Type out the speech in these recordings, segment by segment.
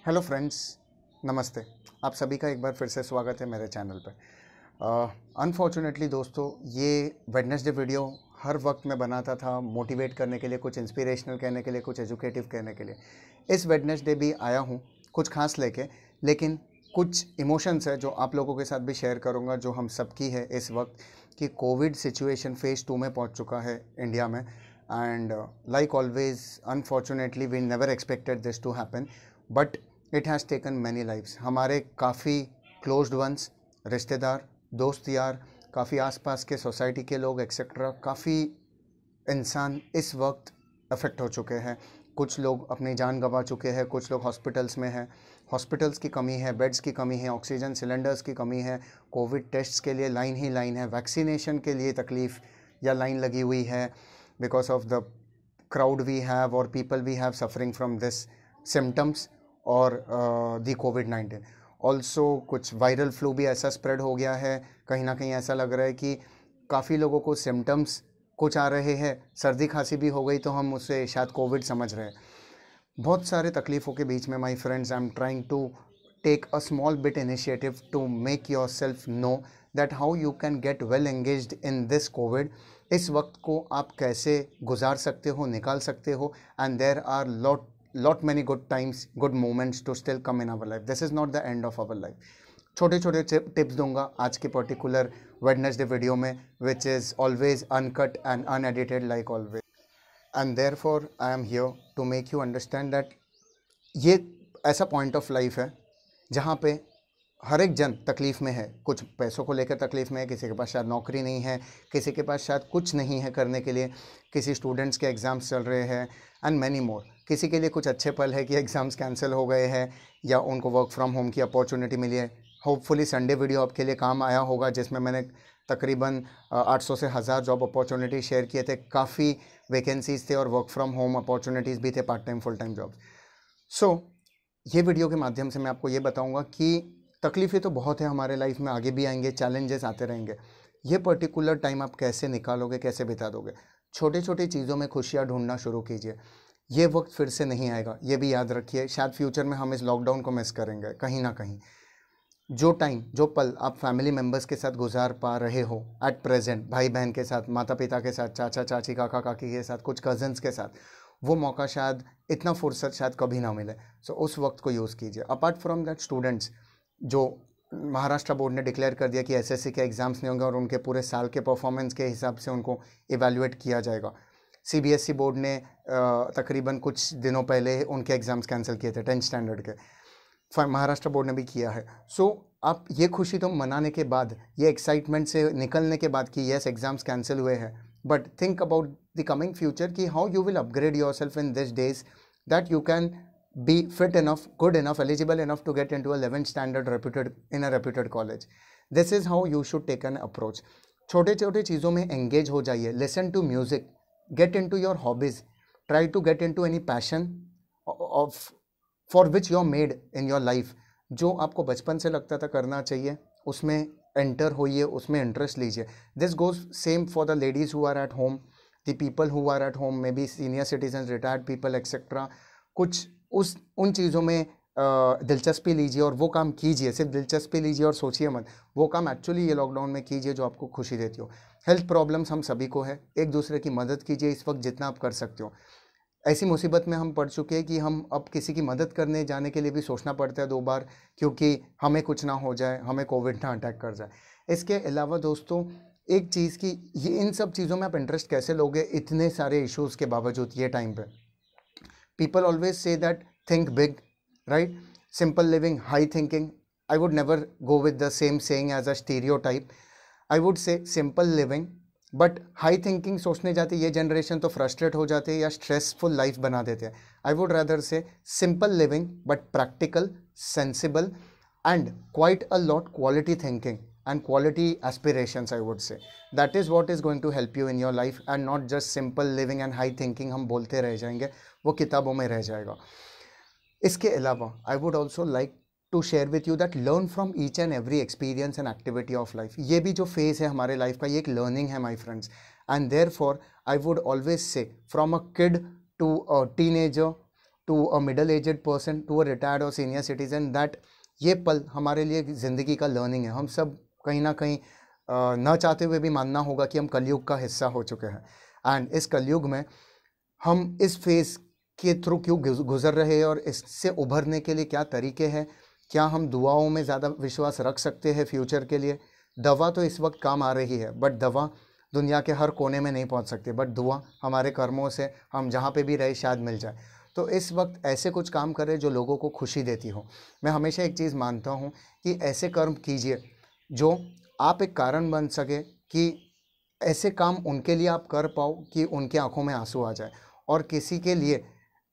Hello friends, नमस्ते। आप सभी का एक बार फिर से स्वागत है मेरे चैनल पे। अनफॉर्चुनेटली दोस्तों, ये वेडनेसडे वीडियो हर वक्त मैं बनाता था मोटिवेट करने के लिए, कुछ इंस्पिरेशनल कहने के लिए, कुछ एजुकेटिव कहने के लिए। इस वेडनेसडे भी आया हूँ कुछ खास लेके, लेकिन कुछ इमोशंस है जो आप लोगों के साथ भी शेयर करूँगा, जो हम सबकी है इस वक्त कि कोविड सिचुएशन फेज़ 2 में पहुँच चुका है इंडिया में। And like always, unfortunately we never expected this to happen, but it has taken many lifes. हमारे काफ़ी क्लोज्ड वंस, रिश्तेदार, दोस्त यार, काफ़ी आसपास के सोसाइटी के लोग एक्सेट्रा, काफ़ी इंसान इस वक्त अफेक्ट हो चुके हैं। कुछ लोग अपनी जान गंवा चुके हैं, कुछ लोग हॉस्पिटल्स में हैं। हॉस्पिटल्स की कमी है, बेड्स की कमी है, ऑक्सीजन सिलेंडर्स की कमी है, कोविड टेस्ट्स के लिए लाइन ही लाइन है, वैक्सीनेशन के लिए तकलीफ़ या लाइन लगी हुई है because of the crowd we have or people we have suffering from this symptoms और दी कोविड-19। ऑल्सो कुछ वायरल फ्लू भी ऐसा स्प्रेड हो गया है, कहीं ना कहीं ऐसा लग रहा है कि काफ़ी लोगों को सिम्टम्स कुछ आ रहे हैं, सर्दी खांसी भी हो गई तो हम उसे शायद कोविड समझ रहे हैं। बहुत सारे तकलीफ़ों के बीच में my friends, I am trying to take a small bit initiative to make yourself know that how you can get well engaged in this COVID। इस वक्त को आप कैसे गुजार सकते हो, निकाल सकते हो, and there are lot many good times, good moments to still come in our life। this is not the end of our life। छोटे छोटे टिप्स दूंगा आज के पर्टिकुलर वेडनेसडे वीडियो में, which is always uncut and unedited like always. And therefore I am here to make you understand that ये ऐसा point of life है जहाँ पे हर एक जन तकलीफ़ में है। कुछ पैसों को लेकर तकलीफ़ में है, किसी के पास शायद नौकरी नहीं है, किसी के पास शायद कुछ नहीं है करने के लिए, किसी स्टूडेंट्स के एग्ज़ाम्स चल रहे हैं एंड मैनी मोर। किसी के लिए कुछ अच्छे पल है कि एग्ज़ाम्स कैंसिल हो गए हैं या उनको वर्क फ्रॉम होम की अपॉर्चुनिटी मिली है। होपफुली संडे वीडियो आपके लिए काम आया होगा, जिसमें मैंने तकरीबन 800 से 1000 जॉब अपॉर्चुनिटी शेयर किए थे। काफ़ी वैकेंसीज़ थे और वर्क फ्रॉम होम अपॉर्चुनिटीज़ भी थे, part time full time job. So ये वीडियो के माध्यम से मैं आपको ये बताऊंगा कि तकलीफ़ें तो बहुत है हमारे लाइफ में, आगे भी आएंगे, चैलेंजेस आते रहेंगे। ये पर्टिकुलर टाइम आप कैसे निकालोगे, कैसे बिता दोगे। छोटी छोटी चीज़ों में खुशियाँ ढूंढना शुरू कीजिए। ये वक्त फिर से नहीं आएगा, ये भी याद रखिए। शायद फ्यूचर में हम इस लॉकडाउन को मिस करेंगे कहीं ना कहीं। जो टाइम, जो पल आप फैमिली मेम्बर्स के साथ गुजार पा रहे हो एट प्रेजेंट, भाई बहन के साथ, माता पिता के साथ, चाचा चाची, काका काकी के साथ, कुछ कज़न्स के साथ, वो मौका शायद, इतना फुर्सत शायद कभी ना मिले। सो उस वक्त को यूज़ कीजिए। अपार्ट फ्रॉम दैट, स्टूडेंट्स जो महाराष्ट्र बोर्ड ने डिक्लेयर कर दिया कि एसएससी के एग्ज़ाम्स नहीं होंगे और उनके पूरे साल के परफॉर्मेंस के हिसाब से उनको इवेल्युएट किया जाएगा। सीबीएसई बोर्ड ने तकरीबन कुछ दिनों पहले उनके एग्ज़ाम्स कैंसिल किए थे 10th स्टैंडर्ड के। महाराष्ट्र बोर्ड ने भी किया है। सो आप ये खुशी तो मनाने के बाद, ये एक्साइटमेंट से निकलने के बाद कि येस एग्ज़ाम्स कैंसिल हुए हैं, but think about the coming future कि how you will upgrade yourself in this days that you can be fit enough, good enough, eligible enough to get into a 11th standard reputed in a reputed college। this is how you should take an approach। छोटे छोटे चीज़ों में engage हो जाइए। Listen to music, get into your hobbies, try to get into any passion of for which you are made in your life. जो आपको बचपन से लगता था करना चाहिए, उसमें एंटर होइए, उसमें इंटरेस्ट लीजिए। This goes same for the ladies who are at home, the people who are at home, may be senior citizen, retired people etcetera. कुछ उन चीज़ों में दिलचस्पी लीजिए और वो काम कीजिए। सिर्फ दिलचस्पी लीजिए और सोचिए मत, वो काम एक्चुअली ये लॉकडाउन में कीजिए जो आपको खुशी देती हो। हेल्थ प्रॉब्लम्स हम सभी को है, एक दूसरे की मदद कीजिए इस वक्त जितना आप कर सकते हो। ऐसी मुसीबत में हम पड़ चुके हैं कि हम अब किसी की मदद करने जाने के लिए भी सोचना पड़ता है 2 बार, क्योंकि हमें कुछ ना हो जाए, हमें कोविड ना अटैक कर जाए। इसके अलावा दोस्तों, एक चीज़ की, ये इन सब चीज़ों में आप इंटरेस्ट कैसे लोगे इतने सारे इश्यूज़ के बावजूद ये टाइम पे। People always say that think big, right? Simple living, high thinking. I would never go with the same saying as a stereotype. I would say simple living, but high thinking सोचने जाती ये generation तो frustrate हो जाते हैं या stressful life बना देते हैं। आई वुड रादर से simple living but practical, sensible and quite a lot quality thinking and quality aspirations। I would say that is what is going to help you in your life and not just simple living and high thinking। हम बोलते रह जाएंगे, वो किताबों में रह जाएगा। इसके अलावा I would also like to share with you that learn from each and every experience and activity of life। ये भी जो फेज़ है हमारे लाइफ का, ये एक लर्निंग है my friends। and therefore I would always say from a kid to a teenager to a middle aged person, to a retired और सीनियर सिटीजन, दैट ये पल हमारे लिए ज़िंदगी का लर्निंग है। हम सब कहीं ना कहीं ना चाहते हुए भी मानना होगा कि हम कलयुग का हिस्सा हो चुके हैं। एंड इस कलयुग में हम इस फेज़ के थ्रू क्यों गुजर रहे हैं और इससे उभरने के लिए क्या तरीके हैं। क्या हम दुआओं में ज़्यादा विश्वास रख सकते हैं फ्यूचर के लिए? दवा तो इस वक्त काम आ रही है, बट दवा दुनिया के हर कोने में नहीं पहुंच सकती, बट दुआ हमारे कर्मों से हम जहाँ पे भी रहे शायद मिल जाए। तो इस वक्त ऐसे कुछ काम करें जो लोगों को खुशी देती हो। मैं हमेशा एक चीज़ मानता हूँ कि ऐसे कर्म कीजिए जो आप एक कारण बन सके कि ऐसे काम उनके लिए आप कर पाओ कि उनकी आंखों में आंसू आ जाए, और किसी के लिए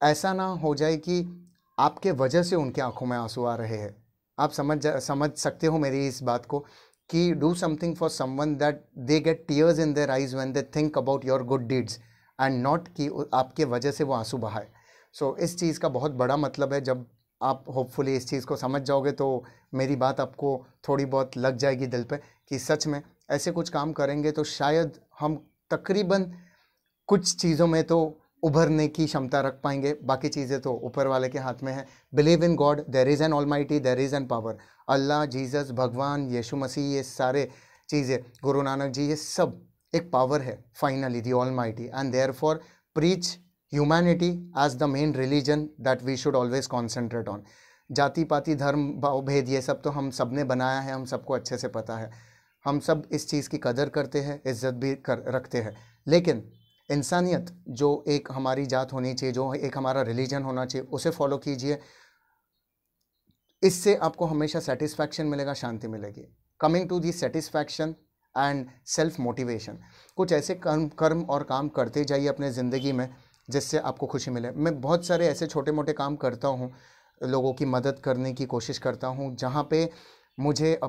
ऐसा ना हो जाए कि आपके वजह से उनकी आंखों में आंसू आ रहे हैं। आप समझ सकते हो मेरी इस बात को कि do something for someone that they get tears in their eyes when they think about your good deeds and not कि आपके वजह से वो आंसू बहाए। सो इस चीज़ का बहुत बड़ा मतलब है। जब आप होपफुली इस चीज़ को समझ जाओगे तो मेरी बात आपको थोड़ी बहुत लग जाएगी दिल पे कि सच में ऐसे कुछ काम करेंगे तो शायद हम तकरीबन कुछ चीज़ों में तो उभरने की क्षमता रख पाएंगे। बाकी चीज़ें तो ऊपर वाले के हाथ में है। Believe in God, there is an almighty, there is an power. Allah, Jesus, भगवान, यीशु मसीह, ये सारे चीज़ें, गुरु नानक जी, ये सब एक पावर है finally, the almighty. And therefore preach humanity as the main religion that we should always concentrate on. जाति पाति धर्म भाव भेद ये सब तो हम सब ने बनाया है, हम सबको अच्छे से पता है। हम सब इस चीज़ की कदर करते हैं, इज्जत भी रखते हैं। लेकिन इंसानियत जो एक हमारी जात होनी चाहिए, जो एक हमारा रिलीजन होना चाहिए, उसे फॉलो कीजिए। इससे आपको हमेशा सेटिस्फैक्शन मिलेगा, शांति मिलेगी। Coming to the satisfaction and self motivation, कुछ ऐसे कर्म और काम करते जाइए अपने ज़िंदगी में जिससे आपको खुशी मिले। मैं बहुत सारे ऐसे छोटे मोटे काम करता हूँ, लोगों की मदद करने की कोशिश करता हूँ, जहाँ पे मुझे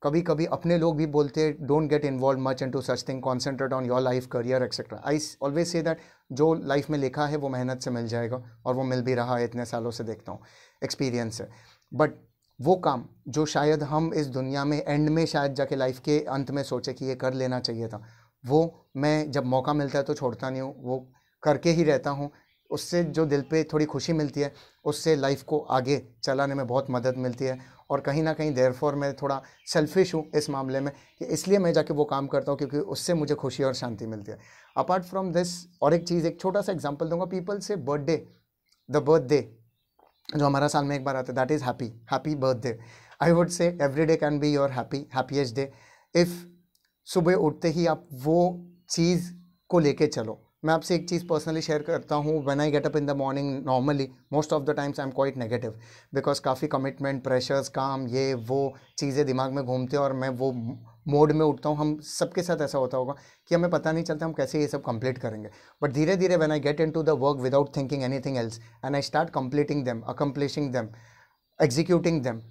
कभी कभी अपने लोग भी बोलते हैं don't get involve much into such thing, concentrate on your life, career etcetera. I always say that जो लाइफ में लिखा है वो मेहनत से मिल जाएगा, और वो मिल भी रहा है, इतने सालों से देखता हूँ, एक्सपीरियंस है। बट वो काम जो शायद हम इस दुनिया में एंड में शायद जाके लाइफ के अंत में सोचे कि ये कर लेना चाहिए था, वो मैं जब मौका मिलता है तो छोड़ता नहीं हूँ, वो करके ही रहता हूँ। उससे जो दिल पे थोड़ी खुशी मिलती है, उससे लाइफ को आगे चलाने में बहुत मदद मिलती है। और कहीं ना कहीं देयरफॉर मैं थोड़ा सेल्फिश हूँ इस मामले में कि इसलिए मैं जाके वो काम करता हूँ क्योंकि उससे मुझे खुशी और शांति मिलती है। अपार्ट फ्रॉम दिस, और एक चीज़, एक छोटा सा एग्जांपल दूंगा। पीपल से बर्थडे, द बर्थडे जो हमारा साल में एक बार आता है, that is happy birthday. I would से every day can be your happiest day if सुबह उठते ही आप वो चीज़ को लेके चलो। मैं आपसे एक चीज़ पर्सनली शेयर करता हूँ। When I get up in the morning, normally most of the times I am quite negative, because काफ़ी कमिटमेंट, प्रेशर्स, काम, ये वो चीज़ें दिमाग में घूमते हैं और मैं वो मोड में उठता हूँ। हम सबके साथ ऐसा होता होगा कि हमें पता नहीं चलता हम कैसे ये सब कंप्लीट करेंगे। बट धीरे धीरे when I get into the work without thinking anything else and I start completing them, accomplishing them, executing them,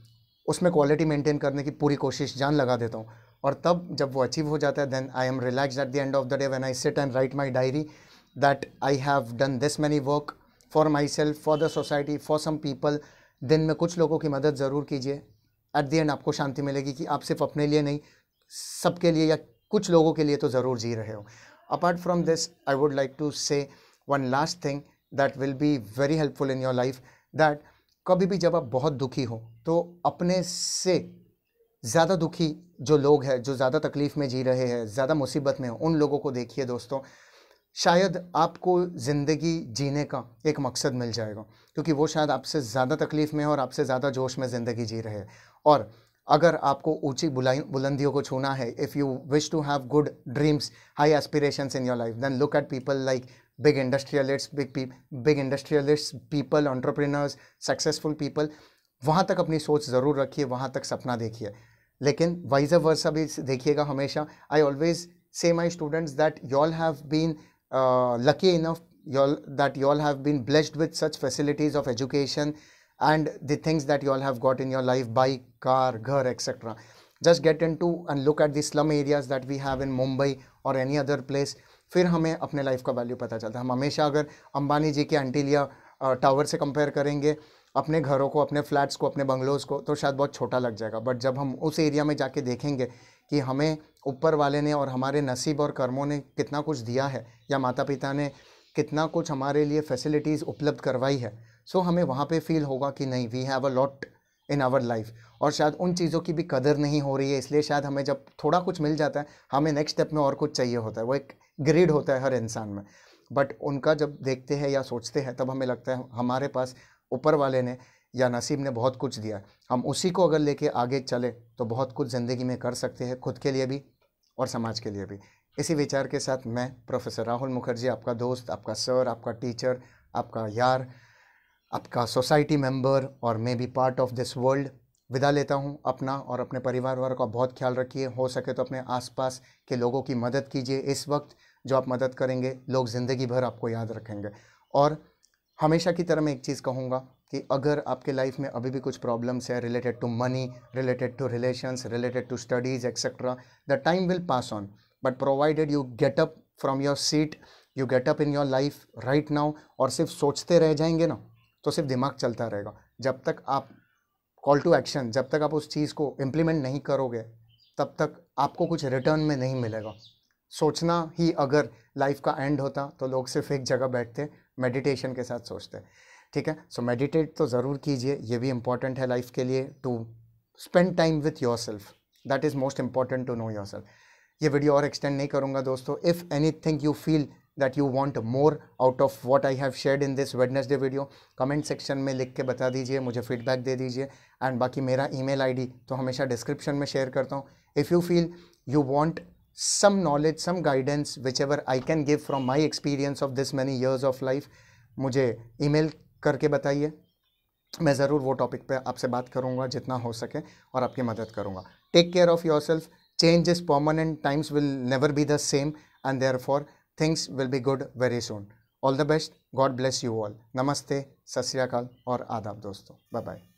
उसमें क्वालिटी मेंटेन करने की पूरी कोशिश, जान लगा देता हूँ। और तब जब वो अचीव हो जाता है, then I am relaxed at the end of the day when I sit and write my diary that I have done this many work for myself, for the society, for some people. दिन में कुछ लोगों की मदद ज़रूर कीजिए। Eight the and आपको शांति मिलेगी कि आप सिर्फ अपने लिए नहीं, सबके लिए या कुछ लोगों के लिए तो ज़रूर जी रहे हो। Apart from this, I would like to say one last thing that will be very helpful in your life, that कभी भी जब आप बहुत दुखी हो तो अपने से ज़्यादा दुखी जो लोग हैं, जो ज़्यादा तकलीफ़ में जी रहे हैं, ज़्यादा मुसीबत में हो, उन लोगों को देखिए दोस्तों। शायद आपको ज़िंदगी जीने का एक मकसद मिल जाएगा, क्योंकि वो शायद आपसे ज़्यादा तकलीफ़ में है और आपसे ज़्यादा जोश में ज़िंदगी जी रहे हैं। और अगर आपको ऊंची बुलंदियों को छूना है, if you wish to have good dreams, high aspirations in your life, then look at people like big industrialists, people, entrepreneurs, successful people. वहाँ तक अपनी सोच ज़रूर रखिए, वहाँ तक सपना देखिए, लेकिन वाइज वर्सा भी देखिएगा हमेशा। I always say my students that y'all have been lucky enough, that y'all have been blessed with such facilities of education and the things that y'all have got in your life, bike, car, ghar, etc. Just get into and look at the slum areas that we have in Mumbai or any other place. फिर हमें अपने life का value पता चलता है। हम हमेशा अगर अंबानी जी के एंटीलिया टावर से कंपेयर करेंगे अपने घरों को, अपने फ्लैट्स को, अपने बंगलोज़ को, तो शायद बहुत छोटा लग जाएगा। बट जब हम उस एरिया में जाके देखेंगे कि हमें ऊपर वाले ने और हमारे नसीब और कर्मों ने कितना कुछ दिया है, या माता पिता ने कितना कुछ हमारे लिए फैसिलिटीज़ उपलब्ध करवाई है, सो हमें वहाँ पे फील होगा कि नहीं, we have a lot in our life, और शायद उन चीज़ों की भी कदर नहीं हो रही है, इसलिए शायद हमें जब थोड़ा कुछ मिल जाता है हमें नेक्स्ट स्टेप में और कुछ चाहिए होता है। वो एक ग्रीड होता है हर इंसान में, बट उनका जब देखते हैं या सोचते हैं तब हमें लगता है हमारे पास ऊपर वाले ने या नसीब ने बहुत कुछ दिया है, हम उसी को अगर लेके आगे चले तो बहुत कुछ ज़िंदगी में कर सकते हैं, खुद के लिए भी और समाज के लिए भी। इसी विचार के साथ मैं प्रोफेसर राहुल मुखर्जी, आपका दोस्त, आपका सर, आपका टीचर, आपका यार, आपका सोसाइटी मेंबर और may be part of this world, विदा लेता हूँ। अपना और अपने परिवार वालों का बहुत ख्याल रखिए, हो सके तो अपने आसपास के लोगों की मदद कीजिए। इस वक्त जो आप मदद करेंगे लोग ज़िंदगी भर आपको याद रखेंगे। और हमेशा की तरह मैं एक चीज़ कहूँगा कि अगर आपके लाइफ में अभी भी कुछ प्रॉब्लम्स है related to money, related to relations, related to studies etcetera, the time will pass on, but provided you get up from your seat, you get up in your life right now, और सिर्फ सोचते रह जाएंगे ना तो सिर्फ दिमाग चलता रहेगा। जब तक आप कॉल टू एक्शन, जब तक आप उस चीज़ को इम्प्लीमेंट नहीं करोगे तब तक आपको कुछ रिटर्न में नहीं मिलेगा। सोचना ही अगर लाइफ का एंड होता तो लोग सिर्फ एक जगह बैठते मेडिटेशन के साथ सोचते। ठीक है, सो मेडिटेट तो ज़रूर कीजिए, ये भी इम्पॉर्टेंट है लाइफ के लिए, to spend time with yourself, that is most important to know yourself. ये वीडियो और एक्सटेंड नहीं करूँगा दोस्तों। If anything you feel that you want more out of what I have shared in this Wednesday video, comment section में लिख के बता दीजिए, मुझे फीडबैक दे दीजिए। एंड बाकी मेरा ईमेल आईडी तो हमेशा डिस्क्रिप्शन में शेयर करता हूँ। If you feel you want some knowledge, some guidance, whichever I can give from my experience of this many years of life, मुझे ईमेल करके बताइए, मैं ज़रूर वो टॉपिक पे आपसे बात करूँगा जितना हो सके और आपकी मदद करूँगा। Take care of yourself, change is permanent, times will never be the same and therefore things will be good very soon. All the best. God bless you all. Namaste, सत श्री अकाल और आदाब दोस्तों। Bye bye.